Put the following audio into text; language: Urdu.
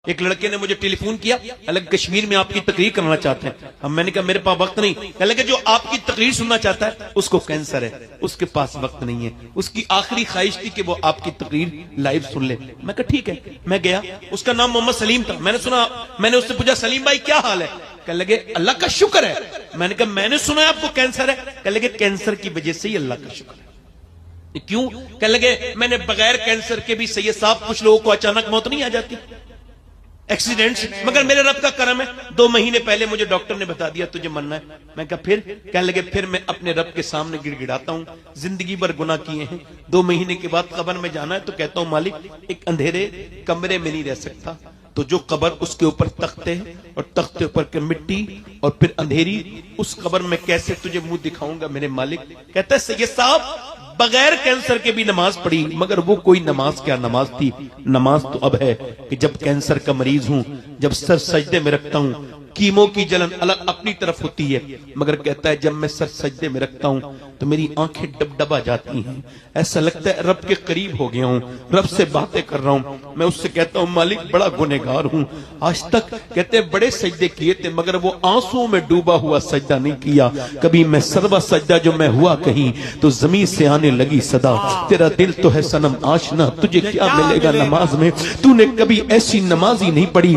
ایک لڑکے نے مجھے ٹیلی فون کیا، الگ کشمیر میں آپ کی تقریر کرنا چاہتے ہیں. اب میں نے کہا میرے پاس وقت نہیں. کہنے لگے جو آپ کی تقریر سننا چاہتا ہے اس کو کینسر ہے، اس کے پاس وقت نہیں ہے، اس کی آخری خواہش تھی کہ وہ آپ کی تقریر لائیو سن لے. میں کہا ٹھیک ہے. میں گیا، اس کا نام محمد سلیم تھا. میں نے اس سے پوچھا سلیم بھائی کیا حال ہے؟ کہنے لگے اللہ کا شکر ہے. میں نے کہا میں نے سنا ہے آپ کو کینسر ہے. کہنے لگے کینسر کی وجہ سے ہی اللہ کا شکر ہے. کیوں؟ کہنے لگے میں نے بغیر کینسر کے بھی سید صاحب کچھ لوگوں کو اچانک موت نہیں آ جاتی ایکسیڈنٹ سے، مگر میرے رب کا کرم ہے 2 مہینے پہلے مجھے ڈاکٹر نے بتا دیا تجھے مرنا ہے. میں کہا پھر؟ کہنے لگے پھر میں اپنے رب کے سامنے گڑ گڑاتا ہوں، زندگی بھر گناہ کیے ہیں، 2 مہینے کے بعد قبر میں جانا ہے تو کہتا ہوں مالک ایک اندھیرے کمرے میں نہیں رہ سکتا، تو جو قبر اس کے اوپر تختے اور تختے اوپر کے مٹی اور پھر اندھیری، اس قبر میں کیسے تجھے منہ دکھاؤں گا میرے مالک. کہتا ہے سید صاحب بغیر کینسر کے بھی نماز پڑھی، مگر وہ کوئی نماز کیا نماز تھی. نماز تو اب ہے کہ جب کینسر کا مریض ہوں، جب سر سجدے میں رکھتا ہوں، کیمو کی جلن الگ اپنی طرف ہوتی ہے، مگر کہتا ہے جب میں سر سجدے میں رکھتا ہوں تو میری آنکھیں ڈبڈبا جاتی ہیں، ایسا لگتا ہے رب کے قریب ہو گیا ہوں، رب سے باتیں کر رہا ہوں. میں اس سے کہتا ہوں مالک بڑا گنہگار ہوں، آج تک کہتے ہیں بڑے سجدے کیے تھے مگر وہ آنسوں میں ڈوبا ہوا سجدہ نہیں کیا. کبھی میں سروا سجدہ جو میں ہوا کہیں تو زمین سے آنے لگی صدا، تیرا دل تو ہے صنم آشنا، تجھے کیا ملے گا نماز میں، تو نے کبھی ایسی نماز ہی نہیں پڑھی.